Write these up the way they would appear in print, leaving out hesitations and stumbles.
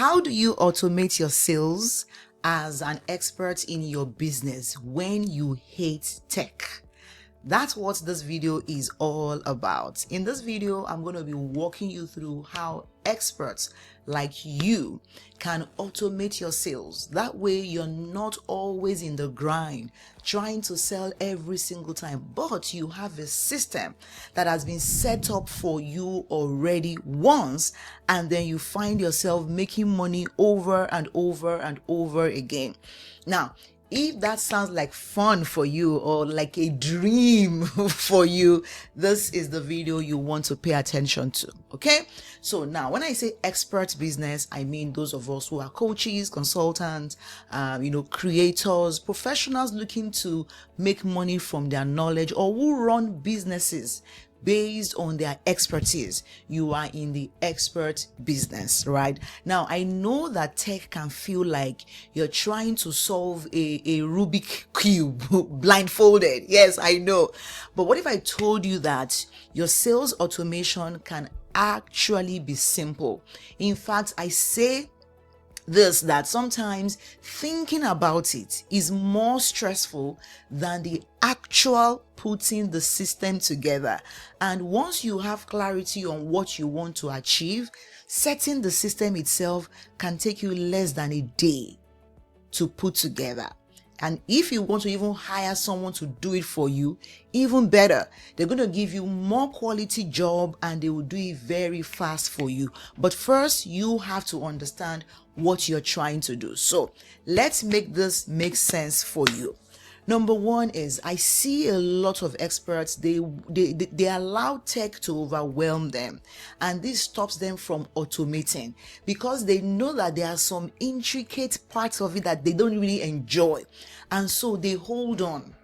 How do you automate your sales as an expert in your business when you hate tech? That's what this video is all about. In this video, I'm going to be walking you through how experts like you can automate your sales. That way, you're not always in the grind trying to sell every single time, but you have a system that has been set up for you already once, and then you find yourself making money over and over and over again. Now, if that sounds like fun for you or like a dream for you, this is the video you want to pay attention to. Okay. So now when I say expert business, I mean those of us who are coaches, consultants, creators, professionals looking to make money from their knowledge, or who run businesses based on their expertise. You are in the expert business, right? Now, I know that tech can feel like you're trying to solve a Rubik cube blindfolded. Yes, I know. But what if I told you that your sales automation can actually be simple? In fact, I say that sometimes thinking about it is more stressful than the actual putting the system together. And once you have clarity on what you want to achieve, setting the system itself can take you less than a day to put together. And if you want to even hire someone to do it for you, even better. They're going to give you more quality job and they will do it very fast for you. But first, you have to understand what you're trying to do. So let's make this make sense for you. Number one is, I see a lot of experts, they allow tech to overwhelm them, and this stops them from automating because they know that there are some intricate parts of it that they don't really enjoy, and so they hold on.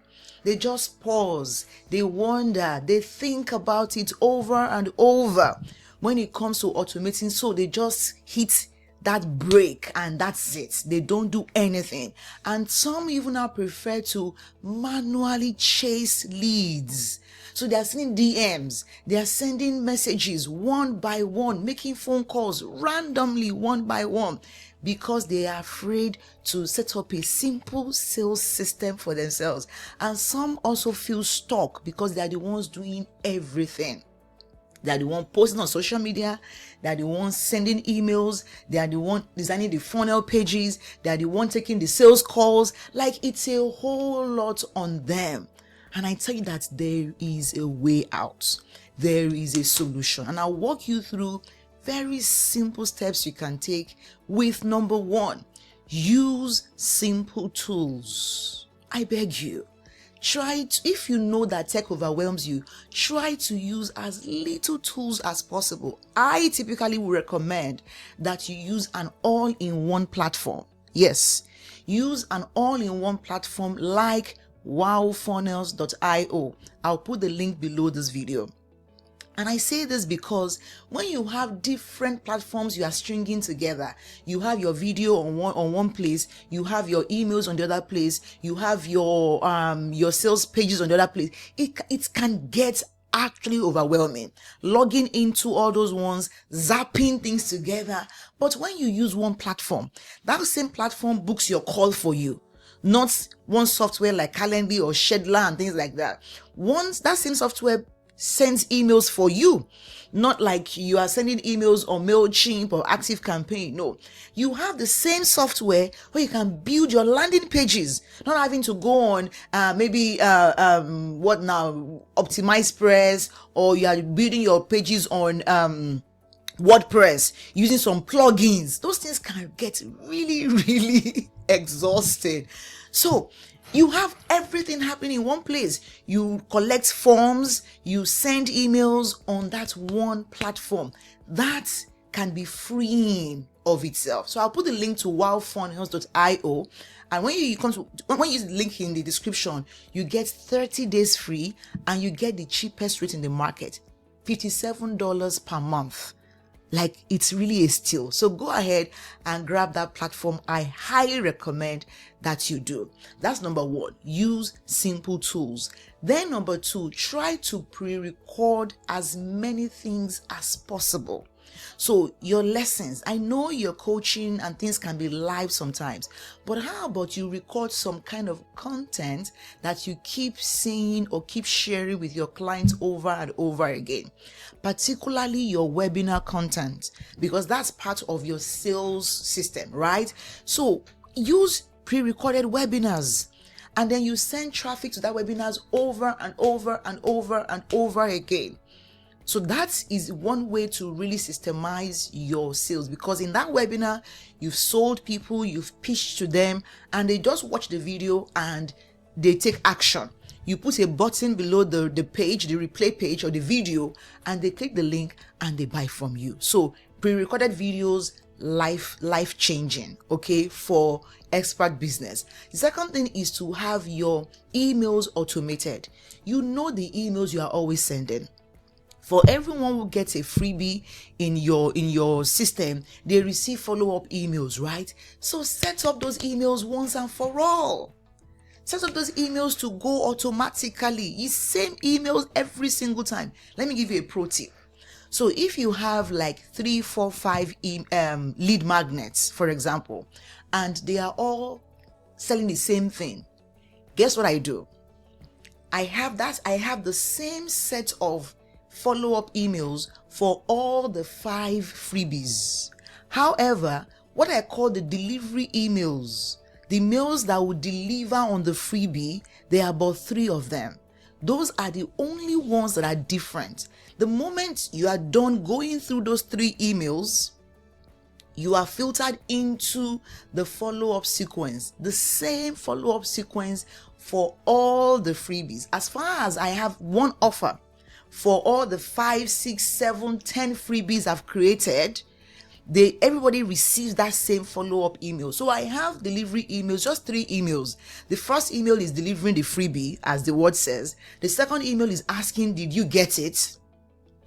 They just pause, they wonder, they think about it over and over when it comes to automating, so they just hit that break and that's it. They don't do anything. And some even now prefer to manually chase leads. So they are sending DMs, they are sending messages one by one, making phone calls randomly one by one, because they are afraid to set up a simple sales system for themselves. And some also feel stuck because they are the ones doing everything. They are the one posting on social media. They are the ones sending emails. They are the one designing the funnel pages. They are the one taking the sales calls. Like, it's a whole lot on them. And I tell you that there is a way out. There is a solution. And I'll walk you through very simple steps you can take with number one, use simple tools. I beg you. If you know that tech overwhelms you, try to use as little tools as possible. I typically would recommend that you use an all-in-one platform. Yes, use an all-in-one platform like wowfunnels.io. I'll put the link below this video. And I say this because when you have different platforms you are stringing together, you have your video on one place, you have your emails on the other place, you have your sales pages on the other place, it can get actually overwhelming. Logging into all those ones, zapping things together. But when you use one platform, that same platform books your call for you. Not one software like Calendly or Schedler and things like that. Once that same software sends emails for you, not like you are sending emails on MailChimp or ActiveCampaign. No, you have the same software where you can build your landing pages, not having to go on Optimize Press, or you are building your pages on WordPress using some plugins. Those things can get really, really exhausting. So you have everything happening in one place. You collect forms, you send emails on that one platform. That can be freeing of itself. So I'll put the link to wowfunnels.io, and when you use the link in the description, you get 30 days free and you get the cheapest rate in the market, $57 per month. Like, it's really a steal. So go ahead and grab that platform. I highly recommend that you do. That's number one. Use simple tools. Then number two, try to pre-record as many things as possible. So your lessons, I know your coaching and things can be live sometimes, but how about you record some kind of content that you keep saying or keep sharing with your clients over and over again, particularly your webinar content, because that's part of your sales system, right? So use pre-recorded webinars, and then you send traffic to that webinars over and over and over and over again. So that is one way to really systemize your sales, because in that webinar, you've sold people, you've pitched to them, and they just watch the video and they take action. You put a button below the page, the replay page or the video, and they click the link and they buy from you. So pre-recorded videos, life changing, okay, for expert business. The second thing is to have your emails automated. You know the emails you are always sending. For everyone who gets a freebie in your system, they receive follow-up emails, right? So set up those emails once and for all. Set up those emails to go automatically. It's same emails every single time. Let me give you a pro tip. So if you have like 3, 4, 5 lead magnets, for example, and they are all selling the same thing, guess what I do? I have the same set of follow-up emails for all the 5 freebies. However, what I call the delivery emails, the mails that will deliver on the freebie, there are about 3 of them. Those are the only ones that are different. The moment you are done going through those 3 emails, you are filtered into the follow-up sequence, the same follow-up sequence for all the freebies. As far as I have one offer for all the 5, 6, 7, 10 freebies I've created, everybody receives that same follow-up email. So I have delivery emails, just 3 emails. The first email is delivering the freebie, as the word says. The second email is asking, did you get it?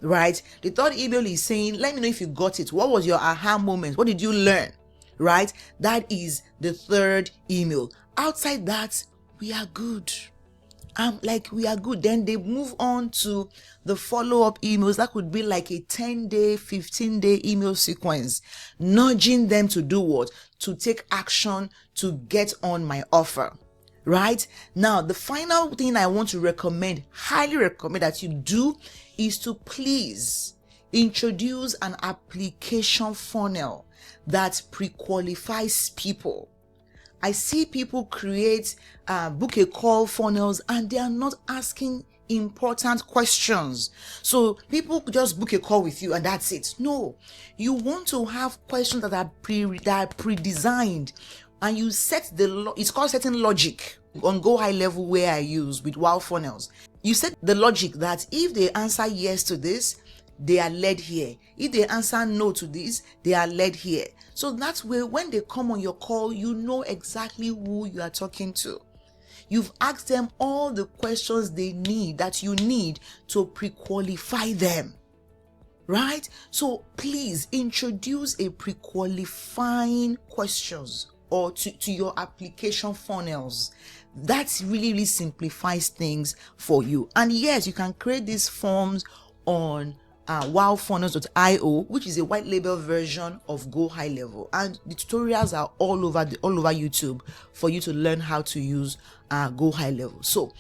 Right? The third email is saying, let me know if you got it. What was your aha moment? What did you learn? Right? That is the third email. Outside that, we are good. We are good. Then they move on to the follow-up emails. That could be like a 10-day, 15-day email sequence, nudging them to do what? To take action to get on my offer. Right? Now, the final thing I want to recommend, highly recommend that you do, is to please introduce an application funnel that pre-qualifies people. I see people create book a call funnels and they are not asking important questions. So people just book a call with you and that's it. No, you want to have questions that are pre-designed, and you set it's called setting logic on Go High Level, where I use with Wow Funnels. You set the logic that if they answer yes to this, they are led here. If they answer no to this, they are led here. So that's where when they come on your call, you know exactly who you are talking to. You've asked them all the questions that you need to pre-qualify them. Right? So please introduce a pre-qualifying questions or to your application funnels. That really simplifies things for you. And yes, you can create these forms on wowfunnels.io, which is a white label version of Go High Level, and the tutorials are all over YouTube for you to learn how to use Go High Level. So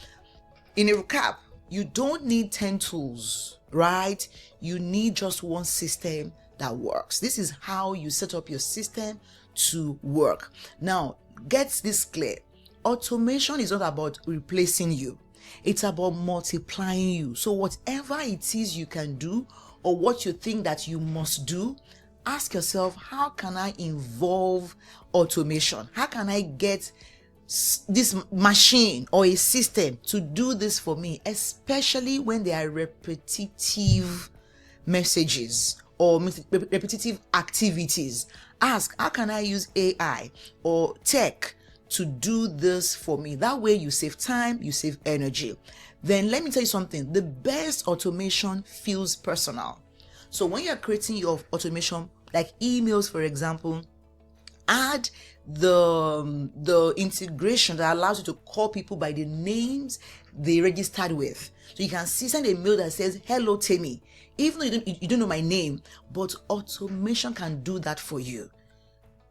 in a recap, you don't need 10 tools, right? You need just one system that works. This is how you set up your system to work. Now, get this clear. Automation is not about replacing you. It's about multiplying you. So whatever it is you can do or what you think that you must do, ask yourself, how can I involve automation? How can I get this machine or a system to do this for me, especially when there are repetitive messages or repetitive activities? Ask, how can I use AI or tech to do this for me? That way you save time, you save energy. Then let me tell you something. The best automation feels personal. So when you're creating your automation, like emails, for example, add the integration that allows you to call people by the names they registered with. So you can send a mail that says, hello Temi, even though you don't know my name, but automation can do that for you.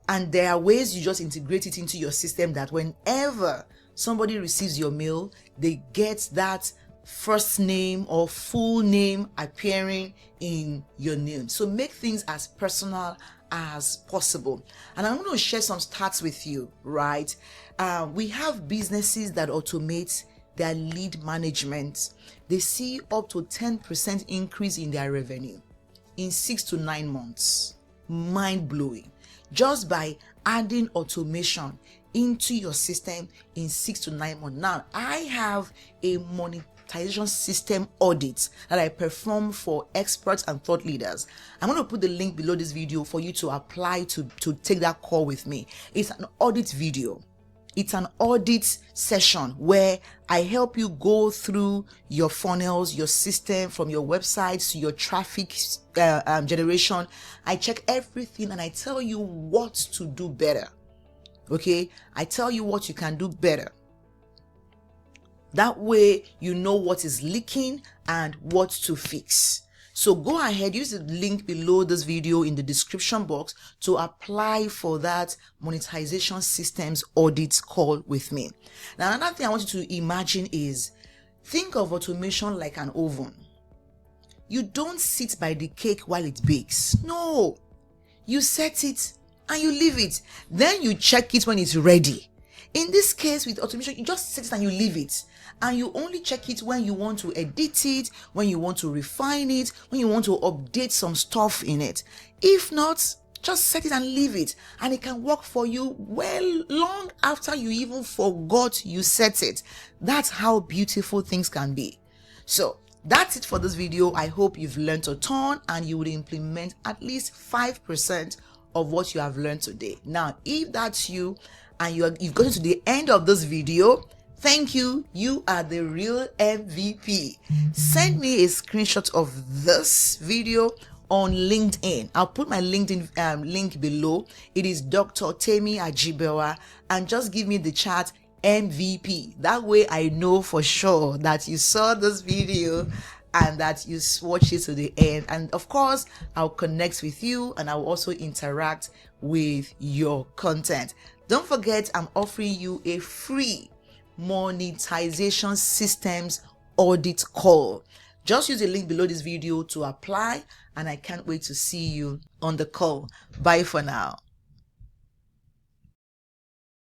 And there are ways you just integrate it into your system that whenever somebody receives your mail, they get that first name or full name appearing in your name. So make things as personal as possible. And I'm going to share some stats with you, right? We have businesses that automate their lead management. They see up to 10% increase in their revenue in 6 to 9 months. Mind blowing. Just by adding automation into your system in 6 to 9 months. Now, I have a monetization system audit that I perform for experts and thought leaders. I'm going to put the link below this video for you to apply to take that call with me. It's an audit video. It's an audit session where I help you go through your funnels, your system, from your websites to your traffic generation. I check everything and I tell you what to do better. Okay? I tell you what you can do better. That way you know what is leaking and what to fix. So go ahead, use the link below this video in the description box to apply for that monetization systems audit call with me. Now, another thing I want you to imagine is, think of automation like an oven. You don't sit by the cake while it bakes. No, you set it and you leave it. Then you check it when it's ready. In this case with automation, you just set it and you leave it. And you only check it when you want to edit it, when you want to refine it, when you want to update some stuff in it. If not, just set it and leave it. And it can work for you well long after you even forgot you set it. That's how beautiful things can be. So that's it for this video. I hope you've learned a ton and you will implement at least 5% of what you have learned today. Now, if that's you and you've gotten to the end of this video, thank you. You are the real MVP. Send me a screenshot of this video on LinkedIn. I'll put my LinkedIn link below. It is Dr. Temi Ajibewa, and just give me the chat MVP. That way I know for sure that you saw this video and that you watched it to the end. And of course, I'll connect with you and I'll also interact with your content. Don't forget, I'm offering you a free monetization systems audit call. Just use the link below this video to apply, and I can't wait to see you on the call. Bye for now.